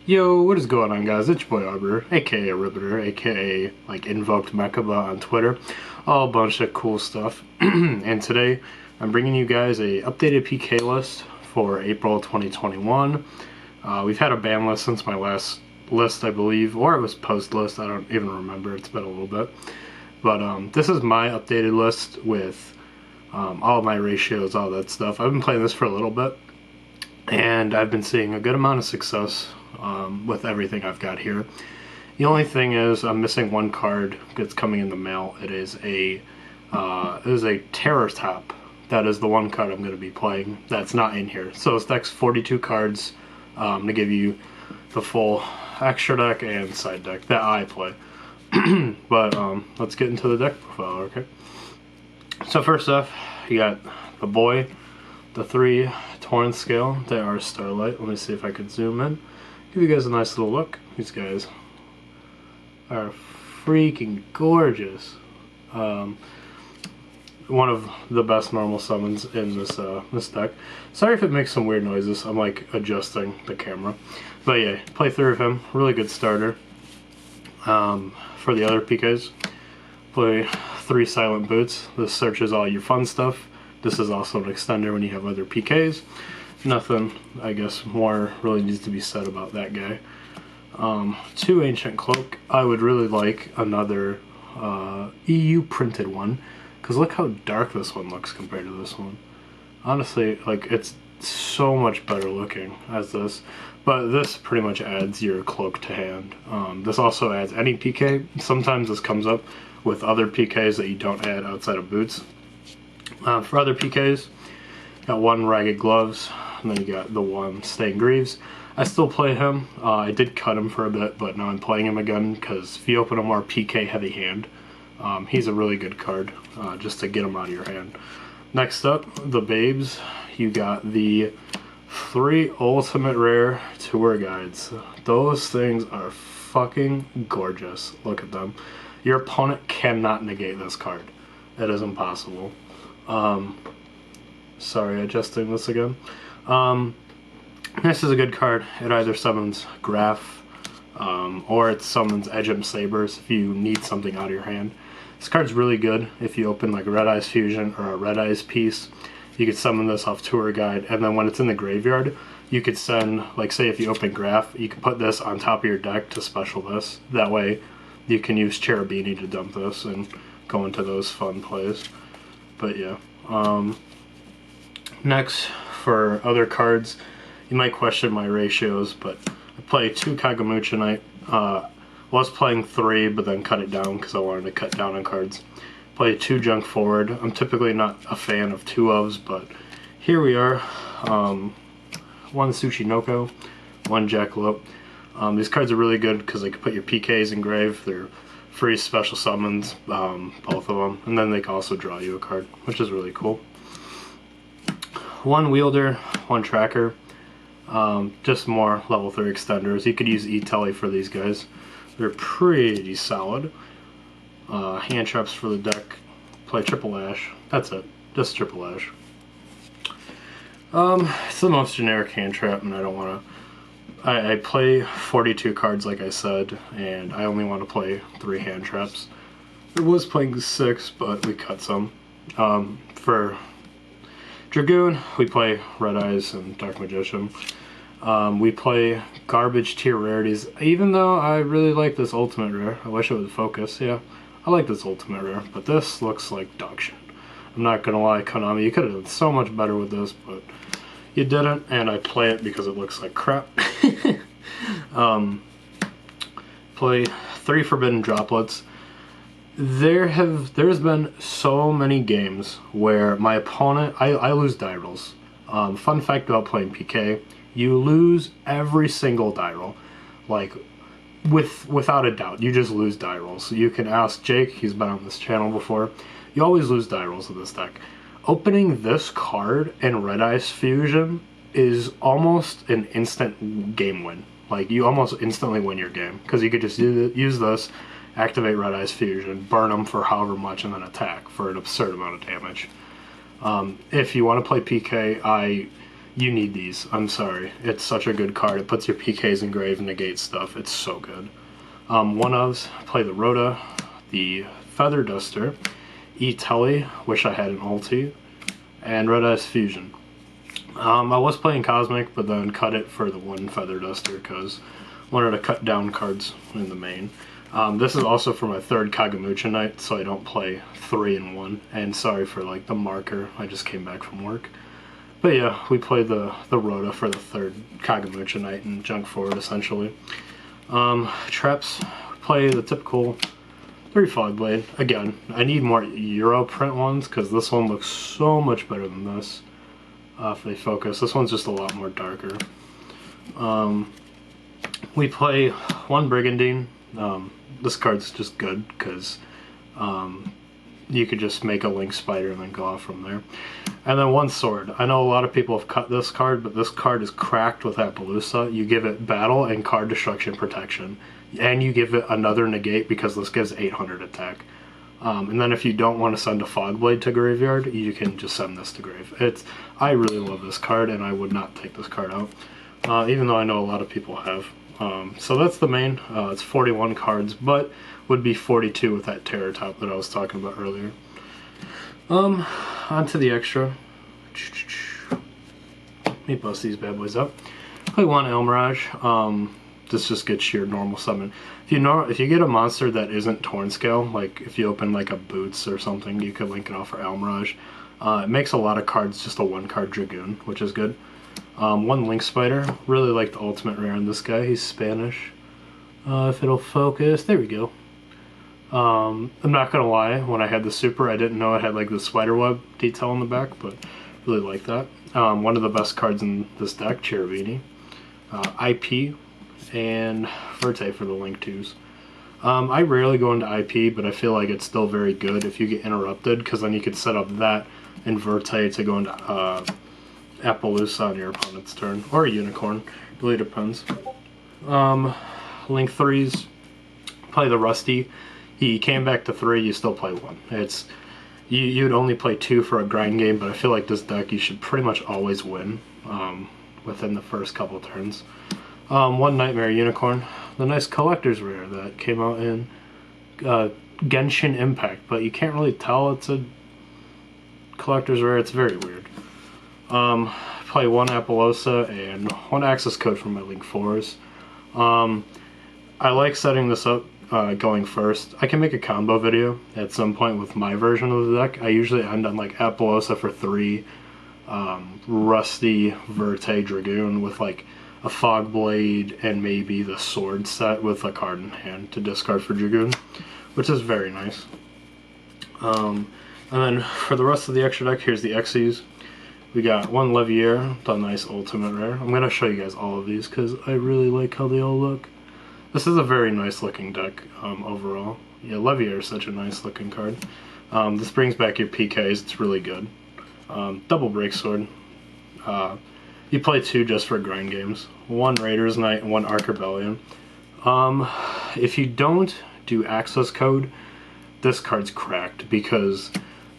Yo, what is going on, guys? It's your boy Arbiter, aka Ribbiter, aka like Invoked Mechaba on Twitter. All a bunch of cool stuff. And today I'm bringing you guys a updated PK list for April 2021. We've had a ban list since my last list, I believe, or it was post list. I don't even remember. It's been a little bit. But this is my updated list with all of my ratios, all that stuff. I've been playing this for a little bit, and I've been seeing a good amount of success with everything I've got here. The only thing is I'm missing one card that's coming in the mail. It is a Terror Top. That is the one card I'm going to be playing that's not in here. So this deck's 42 cards to give you the full extra deck and side deck that I play. But let's get into the deck profile, okay? So first off, you got the boy, the 3 Torrent Scale. They are Starlight. Let me see if I can zoom in. Give you guys a nice little look. These guys are freaking gorgeous. One of the best normal summons in this deck. Sorry if it makes some weird noises. I'm like adjusting the camera. But yeah, play 3 of him. Really good starter. For the other PKs, play 3 Silent Boots. This searches all your fun stuff. This is also an extender when you have other PKs. Nothing, I guess, more really needs to be said about that guy. 2 Ancient Cloak. I would really like another EU printed one, because look how dark this one looks compared to this one. Honestly, like, it's so much better looking as this, but this pretty much adds your cloak to hand. This also adds any PK. Sometimes this comes up with other PKs that you don't add outside of boots. For other PKs, got 1 Ragged Gloves, and then you got the 1 Stained Greaves. I still play him. I did cut him for a bit, but now I'm playing him again because if you open a more PK heavy hand, he's a really good card just to get him out of your hand. Next up, the Babes. You got the 3 Ultimate Rare Tour Guides. Those things are fucking gorgeous. Look at them. Your opponent cannot negate this card. It is impossible. Sorry, adjusting this again. This is a good card. It either summons Graph, or it summons Edgem Sabers if you need something out of your hand. This card's really good if you open like a Red Eyes Fusion or a Red Eyes piece. You could summon this off Tour Guide, and then when it's in the graveyard, you could send, like say if you open Graph, you could put this on top of your deck to special this. That way you can use Cherubini to dump this and go into those fun plays. But yeah. Next, for other cards, you might question my ratios, but I play 2 Kagamucha Knight. Was playing 3, but then cut it down because I wanted to cut down on cards. Play 2 Junk Forward. I'm typically not a fan of 2 ofs, but here we are. 1 Tsushinoko, 1 Jackalope. These cards are really good because they can put your PKs in grave. They're free special summons, both of them, and then they can also draw you a card, which is really cool. 1 Wielder, 1 Tracker. Just more level 3 extenders. You could use E-Telly for these guys. They're pretty solid. Hand traps for the deck. Play Triple Ash. That's it. Just Triple Ash. It's the most generic hand trap, and I don't want to... I play 42 cards, like I said, and I only want to play 3 hand traps. I was playing 6, but we cut some. For Dragoon, we play Red Eyes and Dark Magician. We play garbage tier rarities, even though I really like this Ultimate Rare. I wish it would focus, yeah. I like this Ultimate Rare, but this looks like dog shit. I'm not gonna lie, Konami, you could have done so much better with this, but you didn't, and I play it because it looks like crap. Play 3 Forbidden Droplets. There's been so many games where my opponent, I lose die rolls. Fun fact about playing PK, you lose every single die roll. Like, without a doubt, you just lose die rolls. You can ask Jake, he's been on this channel before. You always lose die rolls with this deck. Opening this card in Red Eyes Fusion is almost an instant game win. Like, you almost instantly win your game, because you could just use this, activate Red Eyes Fusion, burn them for however much, and then attack for an absurd amount of damage. If you want to play PK, I you need these. I'm sorry. It's such a good card. It puts your PKs in grave and negates stuff. It's so good. One-ofs, play the Rhoda, the Feather Duster, E-Telly, wish I had an ulti, and Red Eyes Fusion. I was playing Cosmic, but then cut it for the one Feather Duster because I wanted to cut down cards in the main. This is also for my third Kagamucha night, so I don't play 3 in 1. And sorry for like the marker, I just came back from work. But yeah, we played the Rhoda for the third Kagamucha night in Junk Forward essentially. Traps, play the typical 3 Fogblade. Again, I need more Euro print ones because this one looks so much better than this. If they focus, this one's just a lot more darker. We play 1 Brigandine. This card's just good because you could just make a Link Spider and then go off from there. And then 1 Sword. I know a lot of people have cut this card, but this card is cracked with Appaloosa. You give it Battle and Card Destruction Protection. And you give it another negate because this gives 800 attack. And then if you don't want to send a Fogblade to graveyard, you can just send this to grave. I really love this card, and I would not take this card out, even though I know a lot of people have. So that's the main. It's 41 cards, but would be 42 with that Terror Top that I was talking about earlier. On to the extra. Let me bust these bad boys up. Play 1 Elmirage. This just gets your normal summon. If you get a monster that isn't Torn Scale, like if you open like a Boots or something, you could link it off for Elmirage. It makes a lot of cards just a 1-card Dragoon, which is good. 1 Link Spider. Really like the ultimate rare on this guy. He's Spanish. If it'll focus, there we go. I'm not gonna lie, when I had the super, I didn't know it had like the spiderweb detail on the back, but really like that. One of the best cards in this deck, Cherubini. IP. And Verte for the Link 2s. I rarely go into IP, but I feel like it's still very good if you get interrupted, because then you could set up that and Verte to go into Appaloosa on your opponent's turn, or a Unicorn, it really depends. Link 3s, play the Rusty. He came back to 3, you still play 1. You'd only play 2 for a grind game, but I feel like this deck you should pretty much always win within the first couple turns. 1 Nightmare Unicorn, the nice collector's rare that came out in Genshin Impact, but you can't really tell it's a collector's rare. It's very weird. Play 1 Appaloosa and 1 access code for my Link 4s. I like setting this up going first. I can make a combo video at some point with my version of the deck. I usually end on like Appaloosa for 3, Rusty, Verte, Dragoon with like a Fogblade and maybe the Sword set with a card in hand to discard for Dragoon, which is very nice. And then for the rest of the extra deck, here's the Xyz. We got 1 Levier, the nice ultimate rare. I'm going to show you guys all of these because I really like how they all look. This is a very nice looking deck overall. Yeah, Levier is such a nice looking card. This brings back your PKs, it's really good. Double Break Sword. You play 2 just for grind games. 1 Raiders Knight and 1 Arc Rebellion. If you don't do access code, this card's cracked because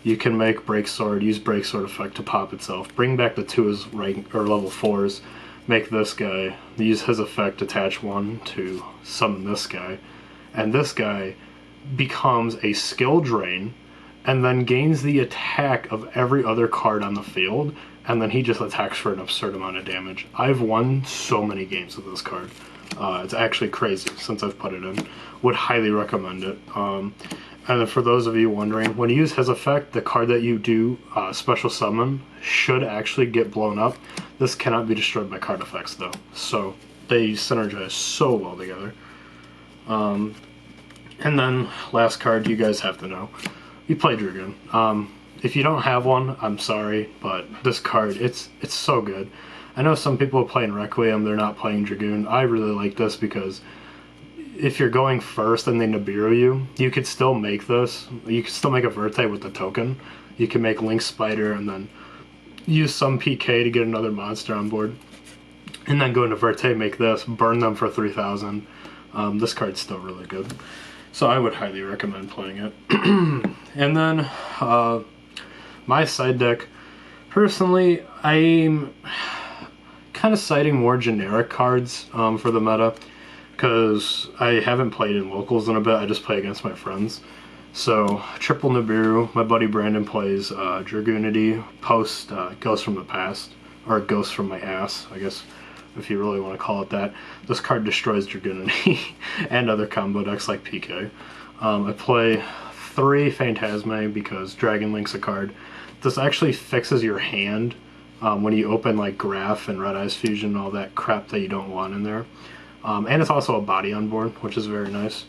you can make Break Sword, use Break Sword effect to pop itself, bring back the 2s rank or level 4s, make this guy, use his effect, attach 1 to summon this guy, and this guy becomes a skill drain and then gains the attack of every other card on the field, and then he just attacks for an absurd amount of damage. I've won so many games with this card. It's actually crazy since I've put it in. Would highly recommend it. And then for those of you wondering, when you use his effect, the card that you do special summon should actually get blown up. This cannot be destroyed by card effects though. So they synergize so well together. And then last card you guys have to know. You play Dragoon. If you don't have one, I'm sorry, but this card, it's so good. I know some people are playing Requiem, they're not playing Dragoon. I really like this because if you're going first and they Nibiru you, you could still make this. You could still make a Verte with the token. You can make Link Spider and then use some PK to get another monster on board. And then go into Verte, make this, burn them for 3,000. This card's still really good. So I would highly recommend playing it. And then my side deck, personally, kind of citing more generic cards for the meta, because I haven't played in locals in a bit. I just play against my friends. So Triple Nibiru, my buddy Brandon plays Dragoonity, post Ghost from the Past, or Ghost from my Ass, I guess, if you really want to call it that. This card destroys Dragoonity and other combo decks like PK. I play 3 Phantasme because Dragon Link's a card. This actually fixes your hand when you open like Graph and Red Eyes Fusion and all that crap that you don't want in there. And it's also a body on board, which is very nice.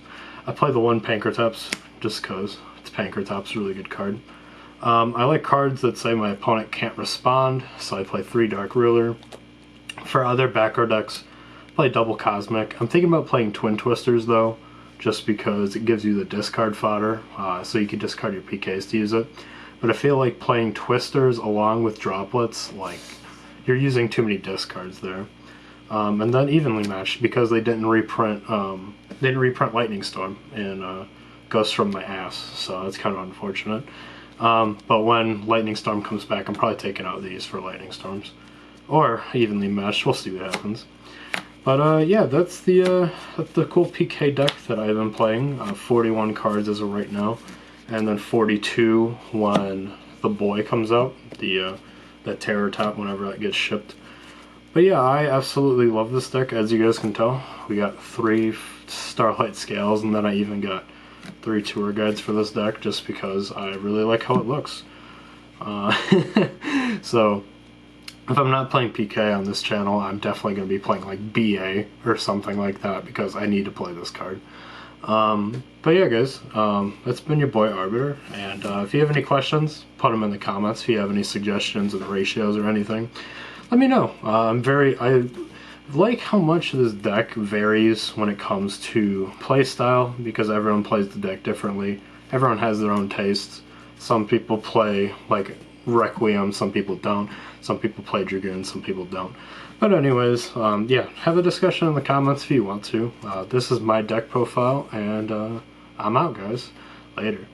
I play the 1 Pankratops just because it's Pankratops, really good card. I like cards that say my opponent can't respond, so I play 3 Dark Ruler. For other backrow decks, I play double Cosmic. I'm thinking about playing Twin Twisters though, just because it gives you the discard fodder, so you can discard your PKs to use it. But I feel like playing Twisters along with Droplets, like, you're using too many discards there. And then Evenly Matched, because they didn't reprint Lightning Storm in Ghost from my Ass, so that's kind of unfortunate. But when Lightning Storm comes back, I'm probably taking out these for Lightning Storms. Or Evenly Matched, we'll see what happens. But yeah, that's the cool PK deck that I've been playing. 41 cards as of right now, and then 42 when the boy comes out, that Terror Top whenever that gets shipped. But yeah, I absolutely love this deck, as you guys can tell. We got 3 Starlight Scales, and then I even got 3 tour guides for this deck just because I really like how it looks. So if I'm not playing PK on this channel, I'm definitely going to be playing like BA or something like that because I need to play this card. But yeah, guys, that's been your boy Arbiter, and if you have any questions, put them in the comments. If you have any suggestions of ratios or anything, let me know. I like how much this deck varies when it comes to play style, because everyone plays the deck differently. Everyone has their own tastes. Some people play like Requiem, some people don't. Some people play Dragoon, some people don't. But anyways, yeah, have a discussion in the comments if you want to. This is my deck profile, and I'm out, guys. Later.